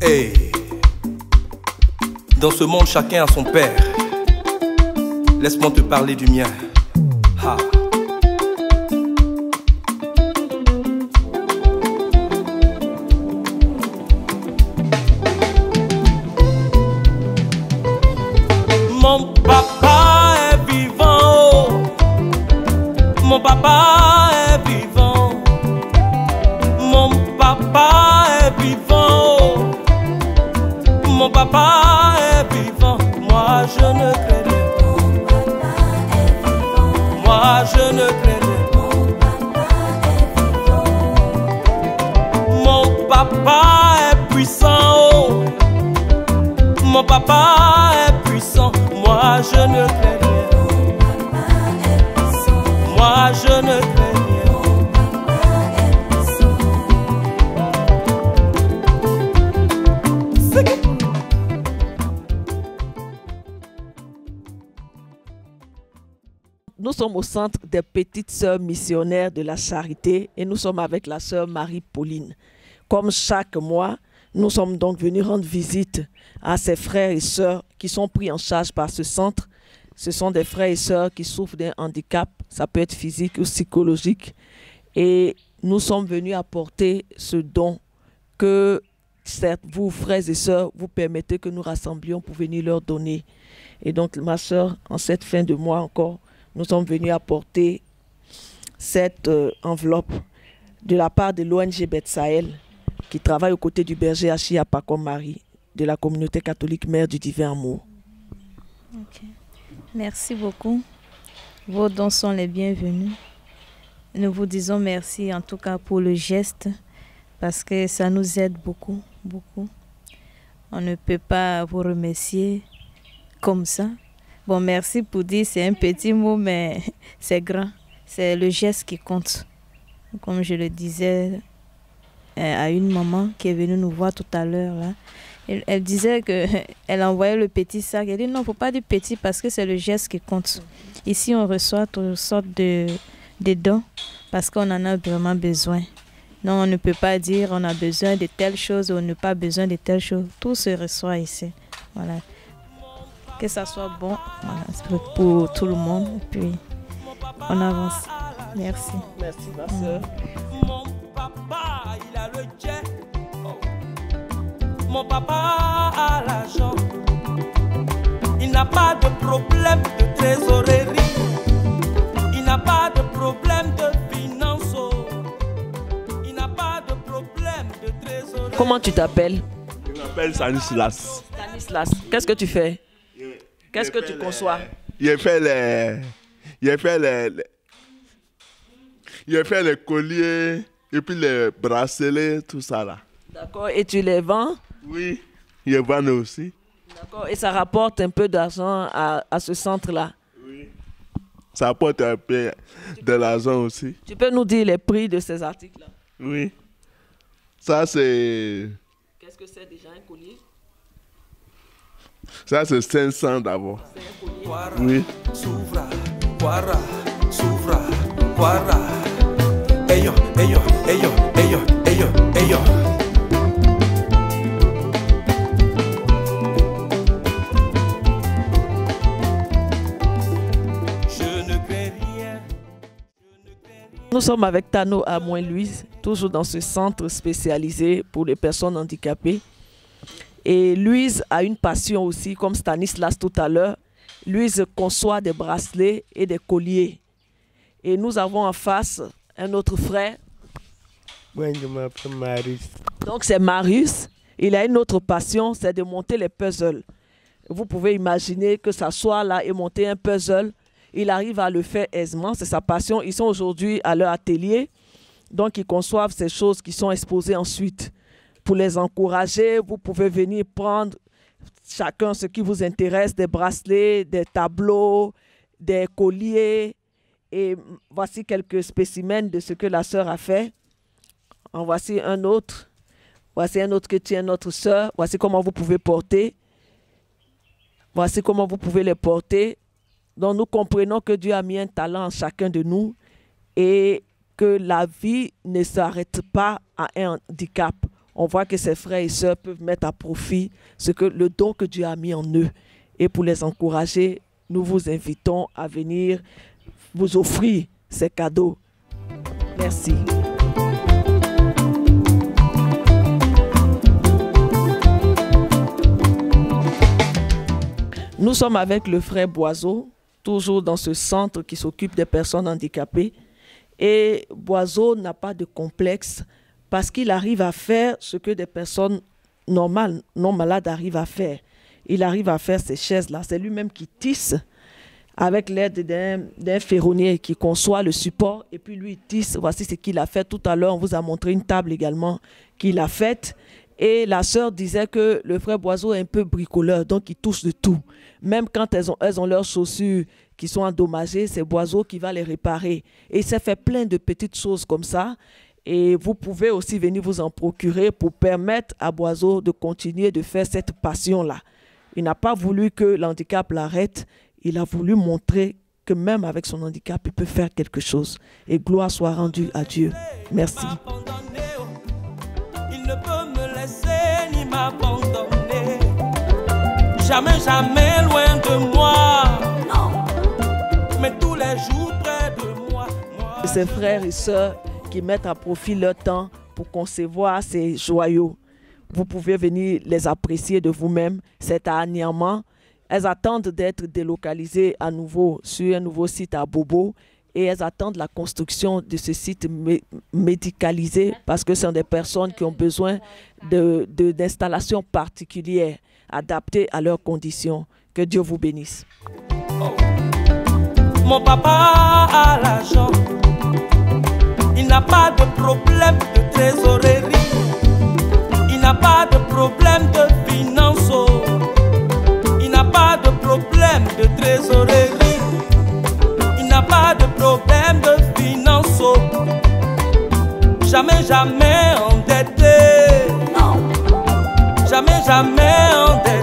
Hey, dans ce monde, chacun a son père. Laisse-moi te parler du mien. Ha. Mon papa est vivant. Mon papa est vivant. Mon papa est vivant. Mon papa est vivant. Moi je ne crains rien. Moi je ne crains rien. Mon papa est puissant. Oh. Mon papa est puissant. Moi je ne crains rien. Moi je ne crains rien. Nous sommes au centre des petites sœurs missionnaires de la charité et nous sommes avec la sœur Marie-Pauline. Comme chaque mois, nous sommes donc venus rendre visite à ces frères et sœurs qui sont pris en charge par ce centre. Ce sont des frères et sœurs qui souffrent d'un handicap, ça peut être physique ou psychologique. Et nous sommes venus apporter ce don que vous, frères et sœurs, vous permettez que nous rassemblions pour venir leur donner. Et donc, ma sœur, en cette fin de mois encore, nous sommes venus apporter cette enveloppe de la part de l'ONG Bethsaël qui travaille aux côtés du berger Achille Apakom Marie de la communauté catholique Mère du Divin Amour. Okay. Merci beaucoup. Vos dons sont les bienvenus. Nous vous disons merci en tout cas pour le geste parce que ça nous aide beaucoup, beaucoup. On ne peut pas vous remercier comme ça. Bon, merci pour dire, c'est un petit mot, mais c'est grand. C'est le geste qui compte. Comme je le disais à une maman qui est venue nous voir tout à l'heure, là. Elle disait qu'elle envoyait le petit sac. Elle dit non, il ne faut pas dire petit parce que c'est le geste qui compte. Ici, on reçoit toutes sortes de dons parce qu'on en a vraiment besoin. Non, on ne peut pas dire on a besoin de telle chose ou on n'a pas besoin de telle chose. Tout se reçoit ici. Voilà. Que ça soit bon voilà, pour tout le monde. Et puis, on avance. Merci. Merci, ma soeur. Mon papa, il a le jet. Oh. Mon papa a l'argent. Il n'a pas de problème de trésorerie. Il n'a pas de problème de finance. Il n'a pas de problème de trésorerie. Comment tu t'appelles? Je m'appelle Stanislas. Stanislas, qu'est-ce que tu fais? Qu'est-ce que tu conçois? J'ai fait les colliers et puis les bracelets, tout ça là. D'accord, et tu les vends? Oui, je vends aussi. D'accord, et ça rapporte un peu d'argent à ce centre-là? Oui, ça apporte un peu de l'argent aussi. Tu peux nous dire les prix de ces articles-là? Oui, ça c'est... Qu'est-ce que c'est déjà un collier? Ça c'est 500 d'abord. Oui. Souvra, Kwara, Souvra, Kwara. Eyo, eyo, eyo, eyo, eyo, eyo. Je ne crains rien. Nous sommes avec Tano Amoin-Louise, toujours dans ce centre spécialisé pour les personnes handicapées. Et Louise a une passion aussi, comme Stanislas tout à l'heure. Louise conçoit des bracelets et des colliers. Et nous avons en face un autre frère. Moi, je m'appelle Marius. Donc c'est Marius. Il a une autre passion, c'est de monter les puzzles. Vous pouvez imaginer que s'asseoir là et monter un puzzle, il arrive à le faire aisément, c'est sa passion. Ils sont aujourd'hui à leur atelier, donc ils conçoivent ces choses qui sont exposées ensuite. Pour les encourager, vous pouvez venir prendre chacun ce qui vous intéresse, des bracelets, des tableaux, des colliers. Et voici quelques spécimens de ce que la sœur a fait. En voici un autre. Voici un autre que tient notre sœur. Voici comment vous pouvez porter. Voici comment vous pouvez les porter. Donc nous comprenons que Dieu a mis un talent en chacun de nous et que la vie ne s'arrête pas à un handicap. on voit que ces frères et sœurs peuvent mettre à profit le don que Dieu a mis en eux. Et pour les encourager, nous vous invitons à venir vous offrir ces cadeaux. Merci. Nous sommes avec le frère Boiseau, toujours dans ce centre qui s'occupe des personnes handicapées. Et Boiseau n'a pas de complexe parce qu'il arrive à faire ce que des personnes normales, non malades arrivent à faire. Il arrive à faire ces chaises-là. C'est lui-même qui tisse avec l'aide d'un ferronnier qui conçoit le support. Et puis lui, il tisse. Voici ce qu'il a fait tout à l'heure. On vous a montré une table également qu'il a faite. Et la sœur disait que le frère Boiseau est un peu bricoleur, donc il touche de tout. Même quand elles ont leurs chaussures qui sont endommagées, c'est Boiseau qui va les réparer. Et il s'est fait plein de petites choses comme ça. Et vous pouvez aussi venir vous en procurer pour permettre à Boiseau de continuer de faire cette passion-là. Il n'a pas voulu que l'handicap l'arrête. Il a voulu montrer que même avec son handicap, il peut faire quelque chose. Et gloire soit rendue à Dieu. Merci. Il ne peut me laisser ni m'abandonner. Jamais, jamais loin de moi. Non. Mais tous les jours près de moi. Ces frères et sœurs qui mettent à profit leur temps pour concevoir ces joyaux. Vous pouvez venir les apprécier de vous-même. C'est à Niamey. Elles attendent d'être délocalisées à nouveau sur un nouveau site à Bobo. Et elles attendent la construction de ce site médicalisé parce que ce sont des personnes qui ont besoin d'installations particulières adaptées à leurs conditions. Que Dieu vous bénisse. Oh. Mon papa a l'argent. Il n'a pas de problème de trésorerie. Il n'a pas de problème de finance. Il n'a pas de problème de trésorerie. Il n'a pas de problème de finance. Jamais, jamais endetté. Non. Jamais, jamais endetté.